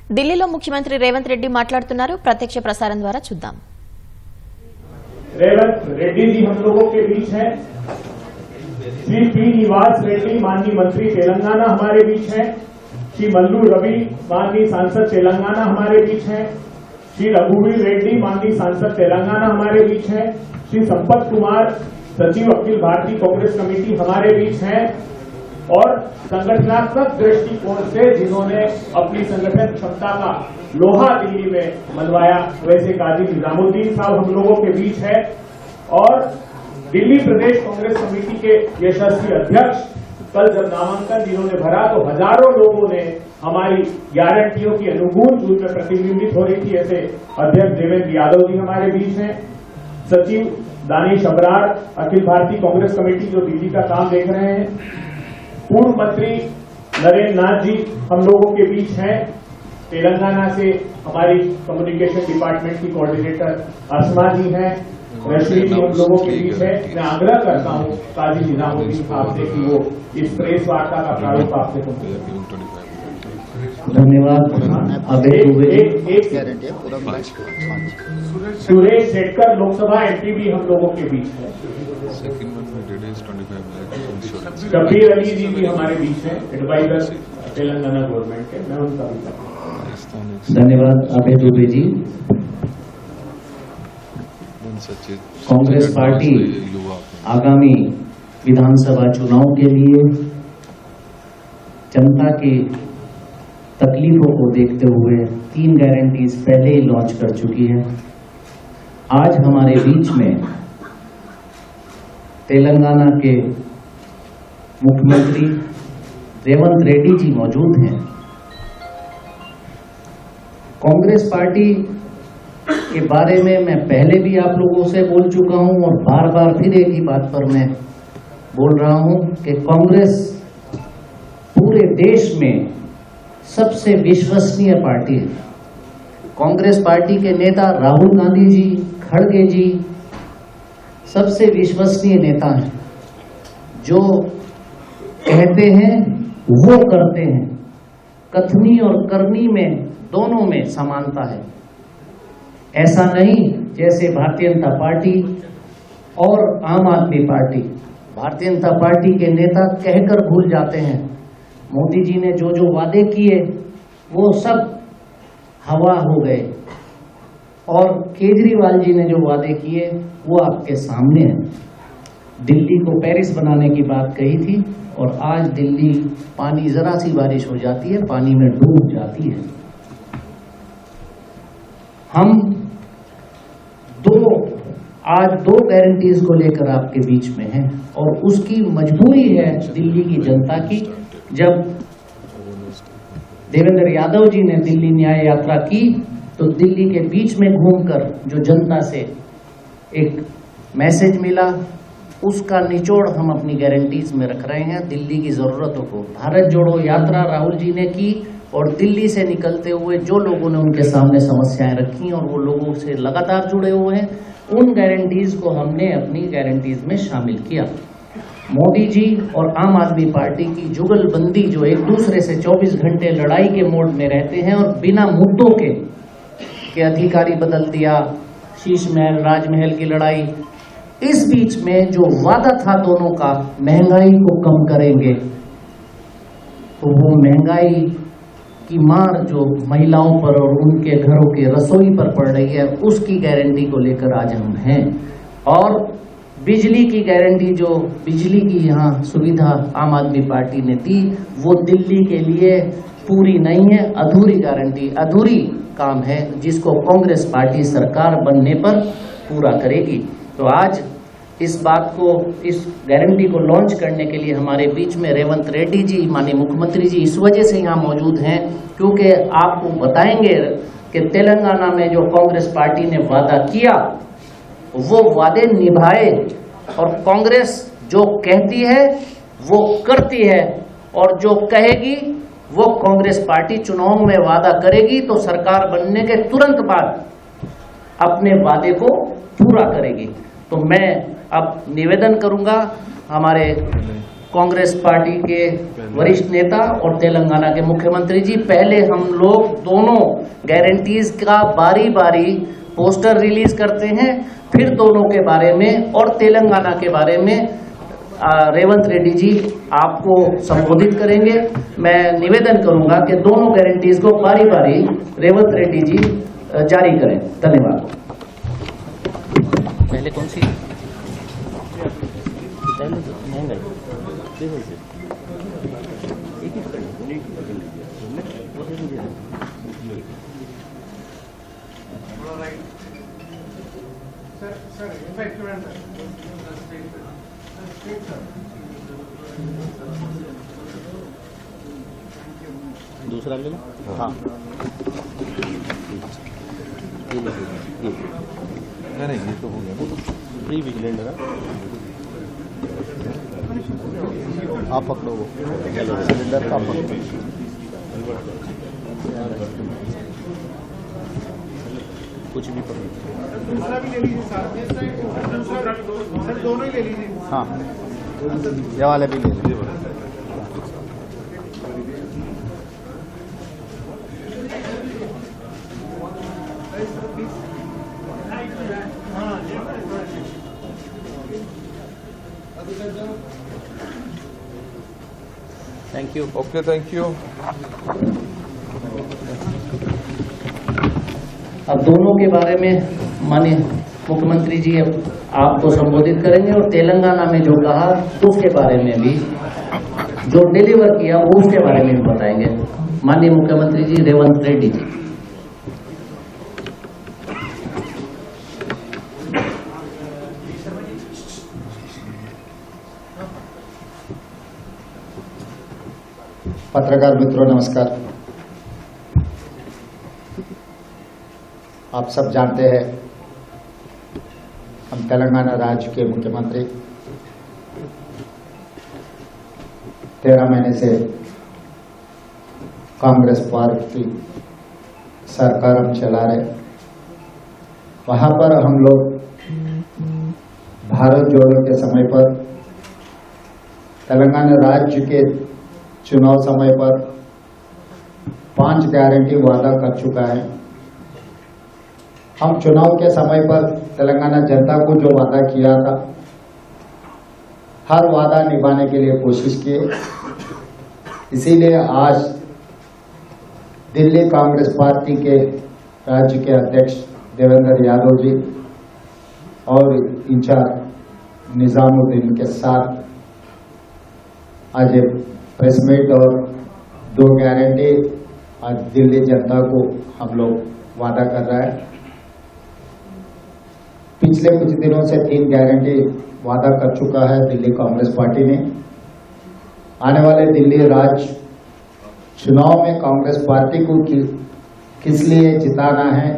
ఢిల్లీలో ముఖ్యమంత్రి రేవంత్ రెడ్డి మాట్లాడుతున్నారు. ప్రత్యక్ష ప్రసారం ద్వారా చూద్దాం. रेवंत रेड्डी जी हम लोगों के बीच हैं। श्री पी निवास रेड्डी माननीय मंत्री तेलंगाना हमारे बीच हैं। श्री मल्लू रवि माननीय सांसद तेलंगाना हमारे बीच हैं। श्री रघुवीर रेड्डी माननीय सांसद तेलंगाना हमारे बीच हैं। श्री संपत कुमार सचिव अखिल भारतीय कांग्रेस कमेटी हमारे बीच हैं। और संगठनात्मक दृष्टिकोण से जिन्होंने अपनी संगठन क्षमता का लोहा दिल्ली में मनवाया, वैसे काजी निजामुद्दीन साहब हम लोगों के बीच है। और दिल्ली प्रदेश कांग्रेस कमेटी के यशस्वी अध्यक्ष कल जब नामांकन जिन्होंने भरा तो हजारों लोगों ने हमारी गारंटियों की अनुकूल जून में प्रतिबिंबित हो रही थी, ऐसे अध्यक्ष देवेंद्र यादव जी हमारे बीच हैं। सचिव दानिश अबरार अखिल भारतीय कांग्रेस कमेटी जो दिल्ली का काम देख रहे हैं। पूर्व मंत्री नरेंद्र नाथ जी हम लोगों के बीच हैं। तेलंगाना से हमारी कम्युनिकेशन डिपार्टमेंट की कोऑर्डिनेटर अस्मा जी हैं। रश्मि जी हम लोगों के बीच है। मैं आग्रह करता हूं काजी निजामुद्दीन साहब से कि वो इस प्रेस वार्ता का प्रारूप आपसे सुनते हैं। धन्यवाद। सुरेश शेटकर लोकसभा एमपी भी हम लोगों के बीच है। शबीर अली जी भी हमारे बीच है, एडवाइजर तेलंगाना गवर्नमेंट के। मैं उनका भी धन्यवाद। अभय दुबे जी। कांग्रेस पार्टी आगामी विधानसभा चुनाव के लिए जनता की तकलीफों को देखते हुए 3 गारंटीज पहले ही लॉन्च कर चुकी है। आज हमारे बीच में तेलंगाना के मुख्यमंत्री रेवंत रेड्डी जी मौजूद हैं। कांग्रेस पार्टी के बारे में मैं पहले भी आप लोगों से बोल चुका हूं और बार बार फिर एक ही बात पर मैं बोल रहा हूं कि कांग्रेस पूरे देश में सबसे विश्वसनीय पार्टी है। कांग्रेस पार्टी के नेता राहुल गांधी जी, खड़गे जी सबसे विश्वसनीय नेता हैं। जो कहते हैं वो करते हैं। कथनी और करनी में दोनों में समानता है। ऐसा नहीं जैसे भारतीय जनता पार्टी और आम आदमी पार्टी। भारतीय जनता पार्टी के नेता कहकर भूल जाते हैं। मोदी जी ने जो जो वादे किए वो सब हवा हो गए और केजरीवाल जी ने जो वादे किए वो आपके सामने है। दिल्ली को पेरिस बनाने की बात कही थी और आज दिल्ली पानी जरा सी बारिश हो जाती है, पानी में डूब जाती है। हम आज दो गारंटीज को लेकर आपके बीच में हैं और उसकी मजबूरी है दिल्ली की जनता की। जब देवेंद्र यादव जी ने दिल्ली न्याय यात्रा की तो दिल्ली के बीच में घूमकर जो जनता से एक मैसेज मिला उसका निचोड़ हम अपनी गारंटीज में रख रहे हैं। दिल्ली की जरूरतों को भारत जोड़ो यात्रा राहुल जी ने की और दिल्ली से निकलते हुए जो लोगों ने उनके सामने समस्याएं रखी और वो लोगों से लगातार जुड़े हुए हैं, उन गारंटीज को हमने अपनी गारंटीज में शामिल किया। मोदी जी और आम आदमी पार्टी की जुगलबंदी जो एक दूसरे से 24 घंटे लड़ाई के मोड में रहते हैं और बिना मुद्दों के अधिकारी बदल दिया, शीश महल राजमहल की लड़ाई, इस बीच में जो वादा था दोनों का महंगाई को कम करेंगे, तो वो महंगाई की मार जो महिलाओं पर और उनके घरों के रसोई पर पड़ रही है उसकी गारंटी को लेकर आज हम हैं। और बिजली की गारंटी जो बिजली की यहाँ सुविधा आम आदमी पार्टी ने दी वो दिल्ली के लिए पूरी नहीं है, अधूरी गारंटी, अधूरी काम है जिसको कांग्रेस पार्टी सरकार बनने पर पूरा करेगी। तो आज इस बात को, इस गारंटी को लॉन्च करने के लिए हमारे बीच में रेवंत रेड्डी जी माननीय मुख्यमंत्री जी इस वजह से यहाँ मौजूद हैं क्योंकि आपको बताएंगे कि तेलंगाना में जो कांग्रेस पार्टी ने वादा किया वो वादे निभाए और कांग्रेस जो कहती है वो करती है और जो कहेगी वो कांग्रेस पार्टी चुनाव में वादा करेगी तो सरकार बनने के तुरंत बाद अपने वादे को पूरा करेगी। तो मैं अब निवेदन करूंगा हमारे कांग्रेस पार्टी के वरिष्ठ नेता और तेलंगाना के मुख्यमंत्री जी, पहले हम लोग दोनों गारंटीज का बारी बारी पोस्टर रिलीज करते हैं, फिर दोनों के बारे में और तेलंगाना के बारे में रेवंत रेड्डी जी आपको संबोधित करेंगे। मैं निवेदन करूंगा कि दोनों गारंटीज को बारी बारी रेवंत रेड्डी जी जारी करें। धन्यवाद। पहले कौन सी? दूसरा ले लो। हाँ नहीं ये तो हो गया प्री विजिलेंट है। आप पकड़ो वो सिलेंडर का पकड़ो। कुछ भी पकड़ो। दोनों ही ले लीजिए। हाँ ये वाले भी ले लीजिए। Thank you. Okay thank you. अब दोनों के बारे में माननीय मुख्यमंत्री जी अब आपको संबोधित करेंगे और तेलंगाना में जो कहा उसके बारे में भी, जो डिलीवर किया वो उसके बारे में भी बताएंगे। माननीय मुख्यमंत्री जी रेवंत रेड्डी जी। पत्रकार मित्रों नमस्कार। आप सब जानते हैं हम तेलंगाना राज्य के मुख्यमंत्री 13 महीने से कांग्रेस पार्टी सरकार हम चला रहे। वहां पर हम लोग भारत जोड़ो के समय पर तेलंगाना राज्य के चुनाव समय पर 5 गारंटी वादा कर चुका है। हम चुनाव के समय पर तेलंगाना जनता को जो वादा किया था हर वादा निभाने के लिए कोशिश किए। इसीलिए आज दिल्ली कांग्रेस पार्टी के राज्य के अध्यक्ष देवेंद्र यादव जी और इंचार्ज निजामुद्दीन के साथ आज प्रेस मीट और 2 गारंटी आज दिल्ली जनता को हम लोग वादा कर रहा है। पिछले कुछ दिनों से 3 गारंटी वादा कर चुका है दिल्ली कांग्रेस पार्टी ने। आने वाले दिल्ली राज्य चुनाव में कांग्रेस पार्टी को किस लिए जिताना है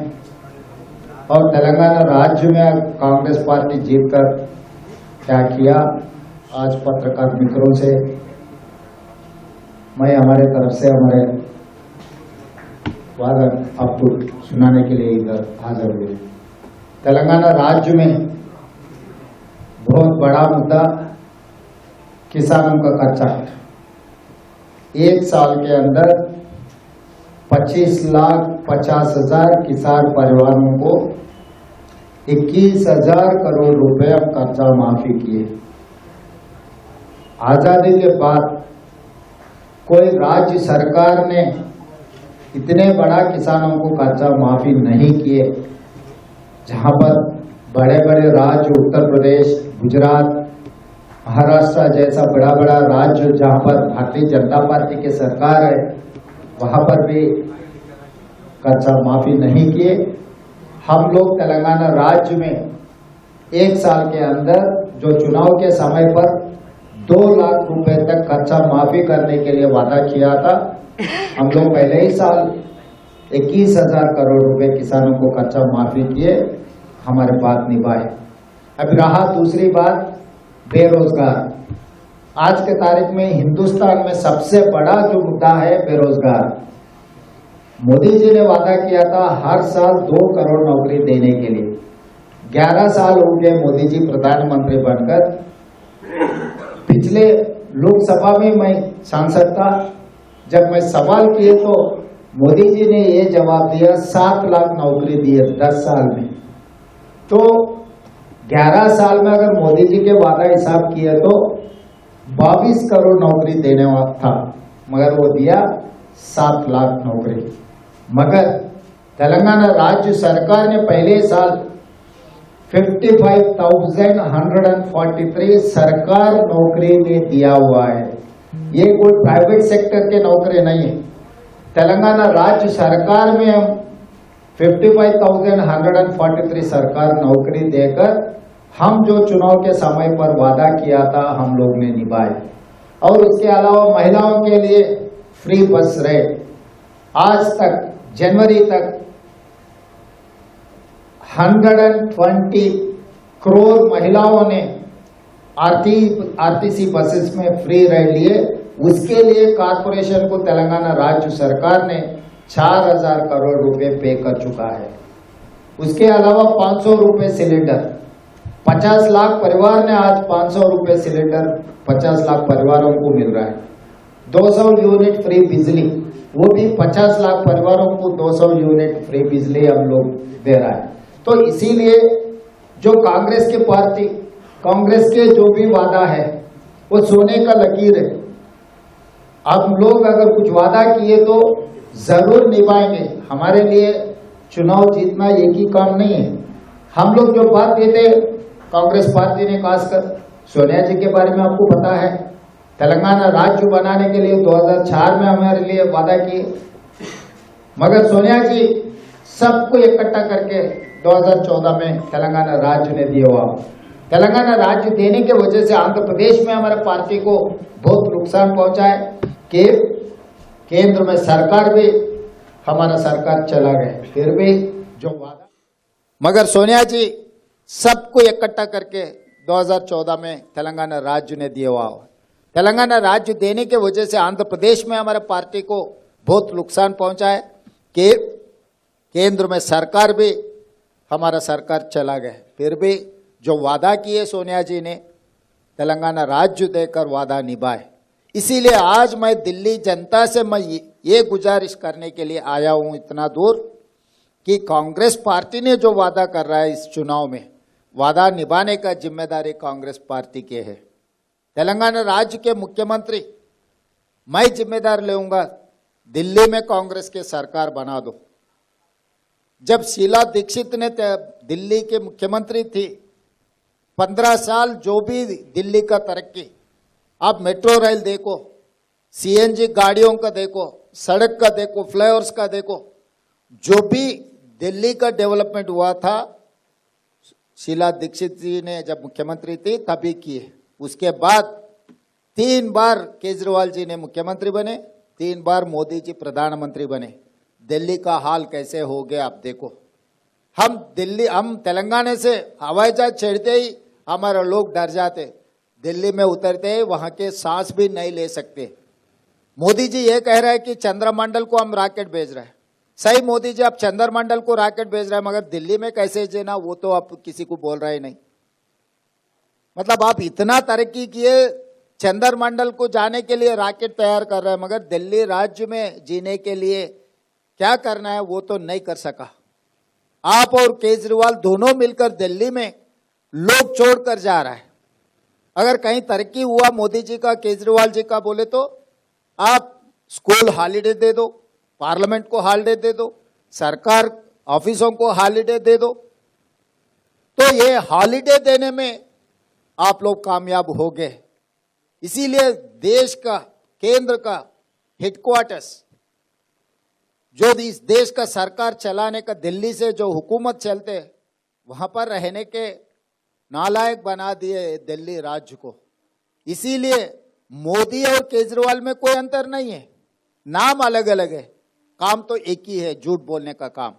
और तेलंगाना राज्य में कांग्रेस पार्टी जीतकर क्या किया, आज पत्रकार मित्रों से मैं हमारे तरफ से हमारे वादा आपको सुनाने के लिए इधर हाजिर हुए। तेलंगाना राज्य में बहुत बड़ा मुद्दा किसानों का कर्जा है। 1 साल के अंदर 25,50,000 किसान परिवारों को 21,000 करोड़ रुपए अब कर्जा माफी किए। आजादी के बाद कोई राज्य सरकार ने इतने बड़ा किसानों को कर्जा माफी नहीं किए। जहां पर बड़े बड़े राज्य उत्तर प्रदेश, गुजरात, महाराष्ट्र जैसा बड़ा बड़ा राज्य जहां पर भारतीय जनता पार्टी की सरकार है वहां पर भी कर्जा माफी नहीं किए। हम लोग तेलंगाना राज्य में 1 साल के अंदर जो चुनाव के समय पर 2 लाख रुपए तक कर्जा माफी करने के लिए वादा किया था, हम लोग पहले ही साल 21,000 करोड़ रुपए किसानों को कर्जा माफी किए, हमारे बात निभाए। अब रहा दूसरी बात बेरोजगार। आज के तारीख में हिंदुस्तान में सबसे बड़ा जो मुद्दा है बेरोजगार। मोदी जी ने वादा किया था हर साल 2 करोड़ नौकरी देने के लिए। 11 साल हो गए मोदी जी प्रधानमंत्री बनकर। पिछले लोकसभा में मैं सांसद था, जब मैं सवाल किए तो मोदी जी ने ये जवाब दिया 7 लाख नौकरी दिए 10 साल में। तो 11 साल में अगर मोदी जी के वादा हिसाब किए तो 22 करोड़ नौकरी देने वाला था, मगर वो दिया 7 लाख नौकरी। मगर तेलंगाना राज्य सरकार ने पहले साल 55,143 सरकार नौकरी में दिया हुआ है। ये कोई प्राइवेट सेक्टर के नौकरी नहीं है। तेलंगाना राज्य सरकार में हम 55,143 सरकार नौकरी देकर हम जो चुनाव के समय पर वादा किया था हम लोग ने निभाए। और उसके अलावा महिलाओं के लिए फ्री बस रेट, आज तक जनवरी तक 120 करोड़ महिलाओं ने आरटीसी बसेस में फ्री राइड लिए। उसके लिए कॉर्पोरेशन को तेलंगाना राज्य सरकार ने 4,000 करोड़ रुपए पे कर चुका है। उसके अलावा 500 रुपए सिलेंडर, 50 लाख परिवार ने आज 500 रुपए सिलेंडर 50 लाख परिवारों को मिल रहा है। 200 यूनिट फ्री बिजली, वो भी 50 लाख परिवारों को 200 यूनिट फ्री बिजली हम लोग दे रहा है। तो इसीलिए जो कांग्रेस के जो भी वादा है वो सोने का लकीर है। आप लोग अगर कुछ वादा किए तो जरूर निभाएंगे। हमारे लिए चुनाव जीतना एक ही काम नहीं है। हम लोग जो बात देते कांग्रेस पार्टी ने, खासकर सोनिया जी के बारे में आपको पता है, तेलंगाना राज्य बनाने के लिए 2004 में हमारे लिए वादा किए, मगर सोनिया जी सबको इकट्ठा करके 2014 में तेलंगाना राज्य ने दिया हुआ। तेलंगाना राज्य देने के वजह से आंध्र प्रदेश में हमारे पार्टी को बहुत नुकसान पहुंचा है कि केंद्र में सरकार भी हमारा सरकार चला गया, फिर भी जो वादा, मगर सोनिया जी सबको इकट्ठा करके 2014 में तेलंगाना राज्य ने दिया हुआ। तेलंगाना राज्य देने के वजह से आंध्र प्रदेश में हमारे पार्टी को बहुत नुकसान पहुंचा है कि केंद्र में सरकार भी हमारा सरकार चला गया, फिर भी जो वादा किए सोनिया जी ने तेलंगाना राज्य देकर वादा निभाए। इसीलिए आज मैं दिल्ली जनता से मैं ये गुजारिश करने के लिए आया हूं इतना दूर कि कांग्रेस पार्टी ने जो वादा कर रहा है इस चुनाव में, वादा निभाने का जिम्मेदारी कांग्रेस पार्टी की है। तेलंगाना राज्य के मुख्यमंत्री मैं जिम्मेदार लेऊंगा, दिल्ली में कांग्रेस के सरकार बना दो। जब शीला दीक्षित ने दिल्ली के मुख्यमंत्री थी, 15 साल जो भी दिल्ली का तरक्की, आप मेट्रो रेल देखो, सीएनजी गाड़ियों का देखो, सड़क का देखो, फ्लाईओवर्स का देखो, जो भी दिल्ली का डेवलपमेंट हुआ था शीला दीक्षित जी ने जब मुख्यमंत्री थी तभी किए। उसके बाद 3 बार केजरीवाल जी ने मुख्यमंत्री बने, 3 बार मोदी जी प्रधानमंत्री बने। दिल्ली का हाल कैसे हो गया आप देखो। हम तेलंगाना से हवाई जहाज चढ़ते ही हमारे लोग डर जाते, दिल्ली में उतरते ही वहां के सांस भी नहीं ले सकते। मोदी जी ये कह रहे हैं कि चंद्रमंडल को हम रॉकेट भेज रहे हैं। सही मोदी जी, आप चंद्रमंडल को रॉकेट भेज रहे हैं, मगर दिल्ली में कैसे देना वो तो आप किसी को बोल रहे ही नहीं। मतलब आप इतना तरक्की किए, चंद्रमंडल को जाने के लिए रॉकेट तैयार कर रहे हैं, मगर दिल्ली राज्य में जीने के लिए क्या करना है वो तो नहीं कर सका। आप और केजरीवाल दोनों मिलकर दिल्ली में लोग छोड़कर जा रहा है। अगर कहीं तरक्की हुआ मोदी जी का, केजरीवाल जी का बोले तो आप स्कूल हॉलीडे दे दो, पार्लियामेंट को हॉलीडे दे दो, सरकार ऑफिसों को हॉलीडे दे दो। तो ये हॉलीडे देने में आप लोग कामयाब हो गए। इसीलिए देश का, केंद्र का हेडक्वार्टर्स, जो इस देश का सरकार चलाने का दिल्ली से जो हुकूमत चलते, वहां पर रहने के नालायक बना दिए दिल्ली राज्य को। इसीलिए मोदी और केजरीवाल में कोई अंतर नहीं है, नाम अलग अलग है, काम तो एक ही है, झूठ बोलने का काम।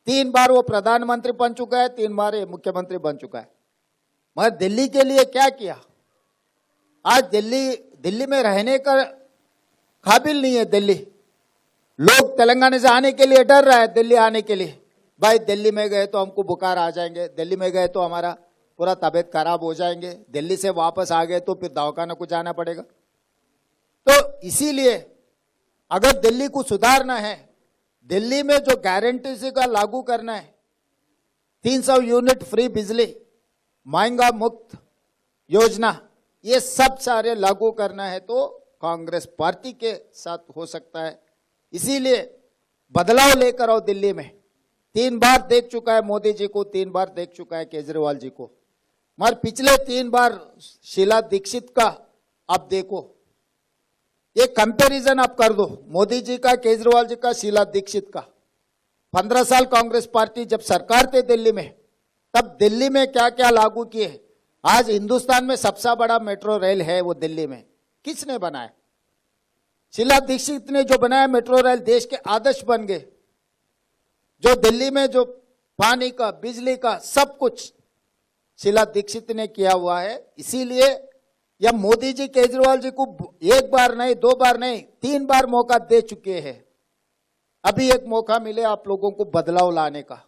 3 बार वो प्रधानमंत्री बन चुका है, 3 बार ये मुख्यमंत्री बन चुका है, मगर दिल्ली के लिए क्या किया? आज दिल्ली में रहने का काबिल नहीं है। दिल्ली लोग तेलंगाना से आने के लिए डर रहा है, दिल्ली आने के लिए। भाई दिल्ली में गए तो हमको बुखार आ जाएंगे, दिल्ली में गए तो हमारा पूरा तबीयत खराब हो जाएंगे, दिल्ली से वापस आ गए तो फिर दवाखाना को जाना पड़ेगा। तो इसीलिए अगर दिल्ली को सुधारना है, दिल्ली में जो गारंटी का लागू करना है, 300 यूनिट फ्री बिजली, महंगा मुक्त योजना, ये सब सारे लागू करना है तो कांग्रेस पार्टी के साथ हो सकता है। इसीलिए बदलाव लेकर आओ दिल्ली में। 3 बार देख चुका है मोदी जी को, 3 बार देख चुका है केजरीवाल जी को, मगर पिछले 3 बार शीला दीक्षित का आप देखो, ये कंपैरिजन आप कर दो, मोदी जी का, केजरीवाल जी का, शीला दीक्षित का। 15 साल कांग्रेस पार्टी जब सरकार थे दिल्ली में, तब दिल्ली में क्या क्या लागू किए। आज हिंदुस्तान में सबसे बड़ा मेट्रो रेल है वो दिल्ली में, किसने बनाया? शीला दीक्षित ने जो बनाया मेट्रो रेल, देश के आदर्श बन गए। जो दिल्ली में जो पानी का, बिजली का, सब कुछ शीला दीक्षित ने किया हुआ है। इसीलिए यह मोदी जी केजरीवाल जी को 1 बार नहीं, 2 बार नहीं, 3 बार मौका दे चुके हैं। अभी एक मौका मिले आप लोगों को बदलाव लाने का।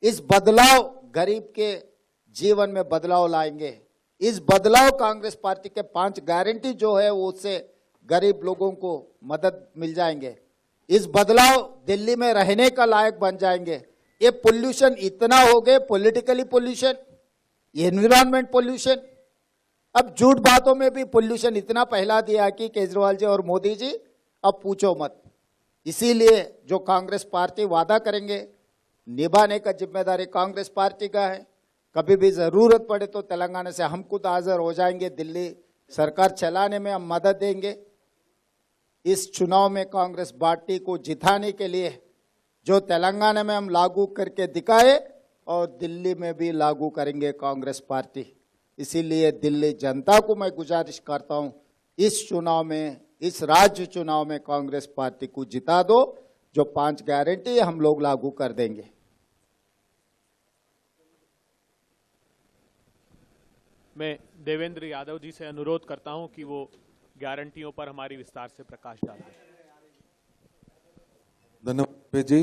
इस बदलाव गरीब के जीवन में बदलाव लाएंगे। इस बदलाव कांग्रेस पार्टी के 5 गारंटी जो है वो उससे गरीब लोगों को मदद मिल जाएंगे। इस बदलाव दिल्ली में रहने का लायक बन जाएंगे। ये पोल्यूशन इतना हो गए, पॉलिटिकली पोल्यूशन, एनवायरमेंट पोल्यूशन, अब झूठ बातों में भी पोल्यूशन इतना फैला दिया कि केजरीवाल जी और मोदी जी अब पूछो मत। इसीलिए जो कांग्रेस पार्टी वादा करेंगे निभाने का जिम्मेदारी कांग्रेस पार्टी का है। कभी भी जरूरत पड़े तो तेलंगाना से हम खुद हाजिर हो जाएंगे, दिल्ली सरकार चलाने में हम मदद देंगे। इस चुनाव में कांग्रेस पार्टी को जिताने के लिए जो तेलंगाना में हम लागू करके दिखाए और दिल्ली में भी लागू करेंगे कांग्रेस पार्टी। इसीलिए दिल्ली जनता को मैं गुजारिश करता हूं, इस चुनाव में, इस राज्य चुनाव में कांग्रेस पार्टी को जिता दो। जो 5 गारंटी हम लोग लागू कर देंगे। मैं देवेंद्र यादव जी से अनुरोध करता हूं कि वो गारंटियों पर हमारी विस्तार से प्रकाश डालें। धन्यवाद जी।